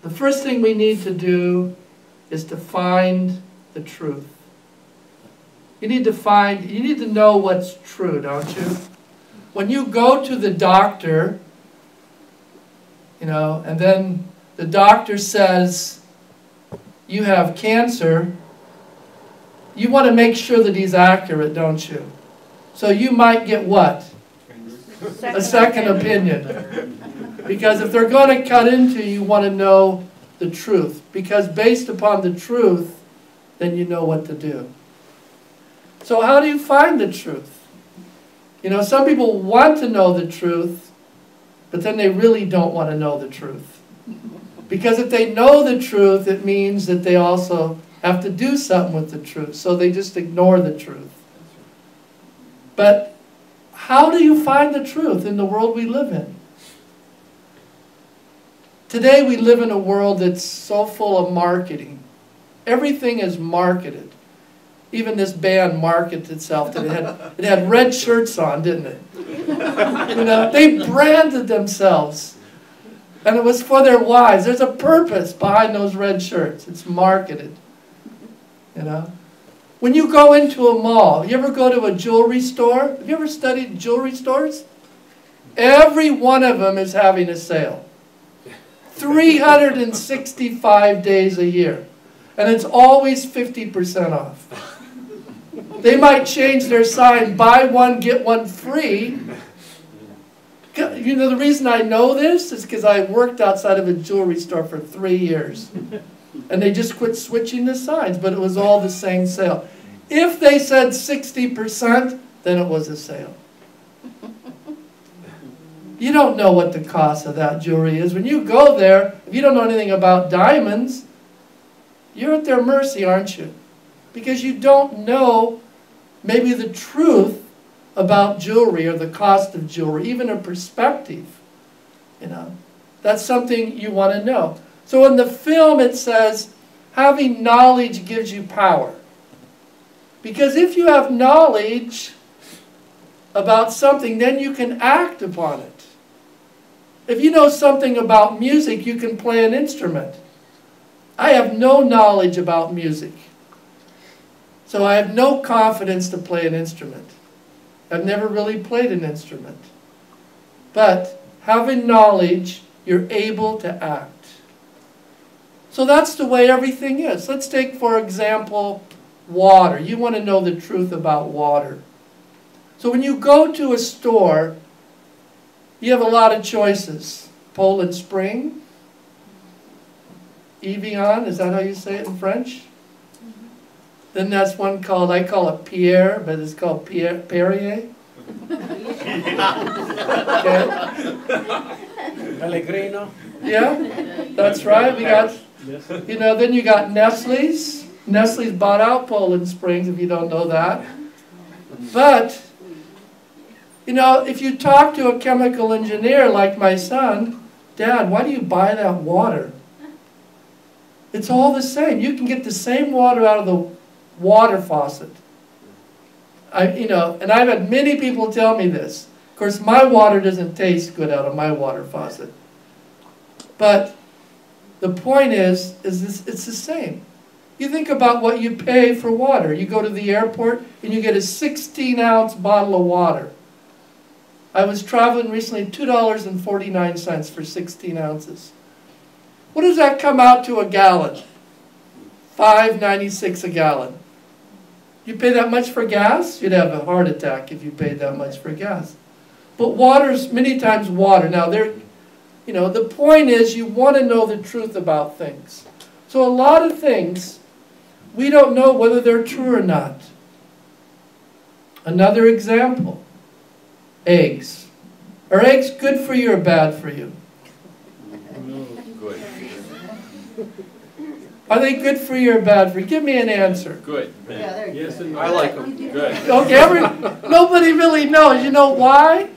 The first thing we need to do is to find the truth. You need to know what's true, don't you? When you go to the doctor, and then the doctor says you have cancer, you want to make sure that he's accurate, don't you? So you might get what? A second opinion. Because if they're going to cut into you, you want to know the truth. Because based upon the truth, then you know what to do. So how do you find the truth? Some people want to know the truth, but then they really don't want to know the truth. Because if they know the truth, it means that they also have to do something with the truth. So they just ignore the truth. But how do you find the truth in the world we live in? Today we live in a world that's so full of marketing. Everything is marketed. Even this band marketed itself. It had red shirts on, didn't it? They branded themselves. And it was for their wives. There's a purpose behind those red shirts. It's marketed. When you go into a mall, you ever go to a jewelry store? Have you ever studied jewelry stores? Every one of them is having a sale. 365 days a year. And it's always 50% off. They might change their sign, buy one, get one free. The reason I know this is because I worked outside of a jewelry store for 3 years. And they just quit switching the signs, but it was all the same sale. If they said 60%, then it was a sale. You don't know what the cost of that jewelry is. When you go there, if you don't know anything about diamonds, you're at their mercy, aren't you? Because you don't know maybe the truth about jewelry or the cost of jewelry, even a perspective. That's something you want to know. So in the film it says, having knowledge gives you power. Because if you have knowledge about something, then you can act upon it. If you know something about music, you can play an instrument. I have no knowledge about music. So I have no confidence to play an instrument. I've never really played an instrument. But having knowledge, you're able to act. So that's the way everything is. Let's take, for example, water. You want to know the truth about water. So when you go to a store, you have a lot of choices. Poland Spring, Evian, is that how you say it in French? Then that's one called, I call it Pierre, but it's called Perrier. Okay. Pellegrino. Yeah, that's right. We got, then you got Nestle's. Nestle's bought out Poland Springs, if you don't know that. But, if you talk to a chemical engineer like my son, Dad, why do you buy that water? It's all the same. You can get the same water out of the water faucet. And I've had many people tell me this. Of course, my water doesn't taste good out of my water faucet. But the point is it's the same. You think about what you pay for water. You go to the airport and you get a 16-ounce bottle of water. I was traveling recently, $2.49 for 16 ounces. What does that come out to a gallon? $5.96 a gallon. You pay that much for gas? You'd have a heart attack if you paid that much for gas. But water's many times water. Now, the point is you want to know the truth about things. So a lot of things, we don't know whether they're true or not. Another example, eggs. Are eggs good for you or bad for you? Good. Are they good for you or bad for you? Give me an answer. Good. Yeah, Yes, and I like them. Good. Okay, nobody really knows. You know why?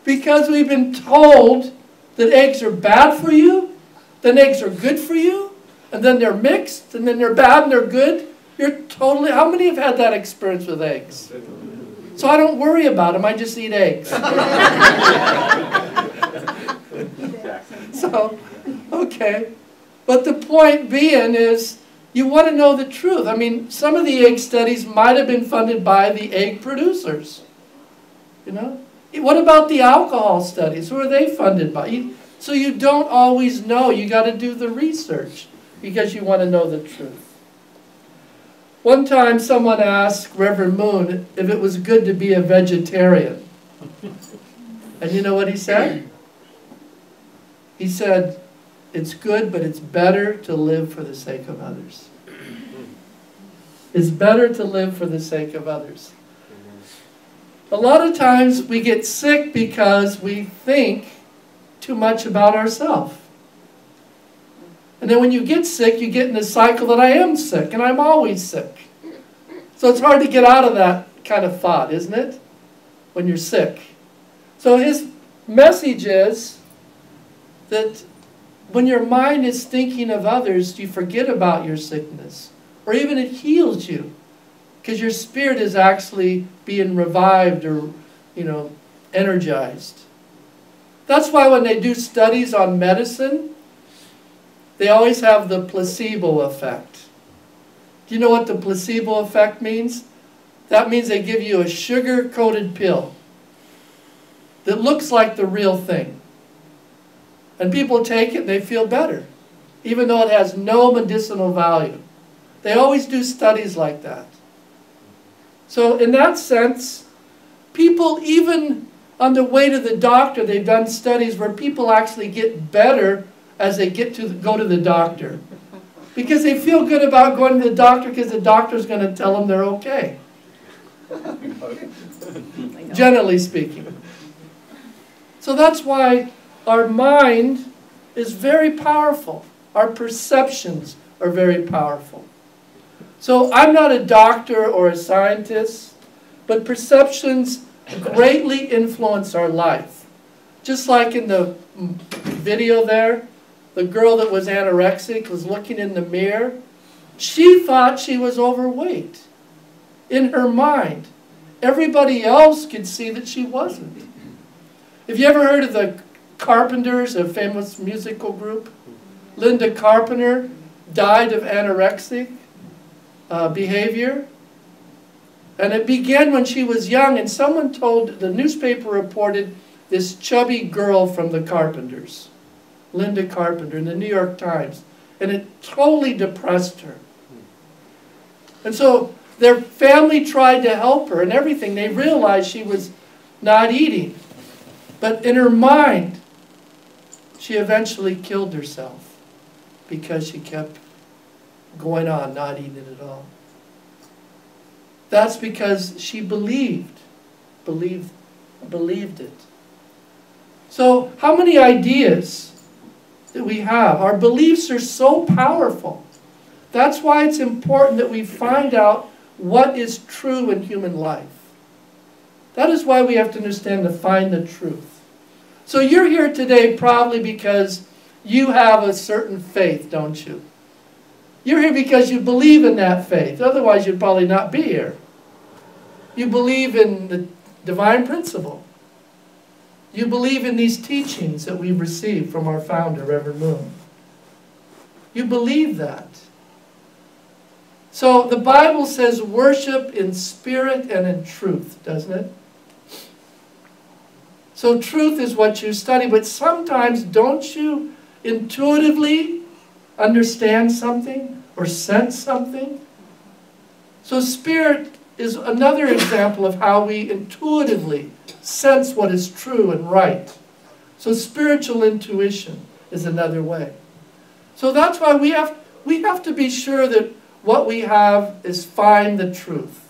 Because we've been told that eggs are bad for you, then eggs are good for you, and then they're mixed, and then they're bad and they're good. How many have had that experience with eggs? So I don't worry about them, I just eat eggs. So, okay. But the point being is, you want to know the truth. I mean, some of the egg studies might have been funded by the egg producers. You know? What about the alcohol studies? Who are they funded by? So you don't always know. You got to do the research because you want to know the truth. One time someone asked Reverend Moon if it was good to be a vegetarian. And you know what he said? He said, it's good, but it's better to live for the sake of others. It's better to live for the sake of others. A lot of times we get sick because we think too much about ourselves. And then when you get sick, you get in the cycle that I am sick, and I'm always sick. So it's hard to get out of that kind of thought, isn't it? When you're sick. So his message is that when your mind is thinking of others, you forget about your sickness. Or even it heals you. Because your spirit is actually being revived or, energized. That's why when they do studies on medicine, they always have the placebo effect. Do you know what the placebo effect means? That means they give you a sugar-coated pill that looks like the real thing. And people take it and they feel better, even though it has no medicinal value. They always do studies like that. So in that sense, people, even on the way to the doctor, they've done studies where people actually get better as they go to the doctor. Because they feel good about going to the doctor because the doctor's going to tell them they're okay. Generally speaking. So that's why our mind is very powerful. Our perceptions are very powerful. So I'm not a doctor or a scientist, but perceptions greatly influence our life. Just like in the video there, the girl that was anorexic was looking in the mirror. She thought she was overweight in her mind. Everybody else could see that she wasn't. Have you ever heard of the Carpenters, a famous musical group? Linda Carpenter died of anorexic behavior. And it began when she was young, and someone told, the newspaper reported, this chubby girl from the Carpenters, Linda Carpenter, in the New York Times. And it totally depressed her. And so their family tried to help her and everything. They realized she was not eating. But in her mind, she eventually killed herself because she kept going on, not eating at all. That's because she believed it. So how many ideas that we have? Our beliefs are so powerful. That's why it's important that we find out what is true in human life. That is why we have to understand to find the truth. So you're here today probably because you have a certain faith, don't you? You're here because you believe in that faith. Otherwise, you'd probably not be here. You believe in the divine principle. You believe in these teachings that we've received from our founder, Reverend Moon. You believe that. So the Bible says worship in spirit and in truth, doesn't it? So truth is what you study, but sometimes don't you intuitively understand something or sense something? So spirit is another example of how we intuitively sense what is true and right. So spiritual intuition is another way. So that's why we have to be sure that what we have is find the truth.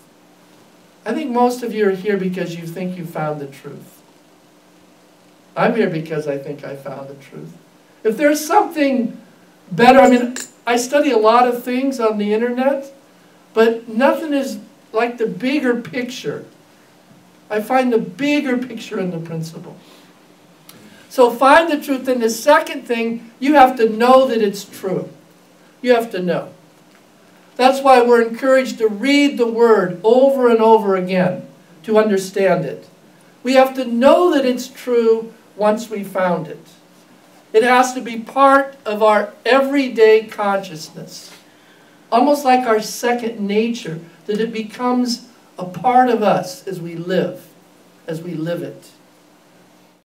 I think most of you are here because you think you found the truth. I'm here because I think I found the truth. If there's something better, I study a lot of things on the internet, but nothing is like the bigger picture. I find the bigger picture in the principle. So find the truth. And the second thing, you have to know that it's true. You have to know. That's why we're encouraged to read the Word over and over again to understand it. We have to know that it's true once we found it. It has to be part of our everyday consciousness. Almost like our second nature, that it becomes a part of us as we live it.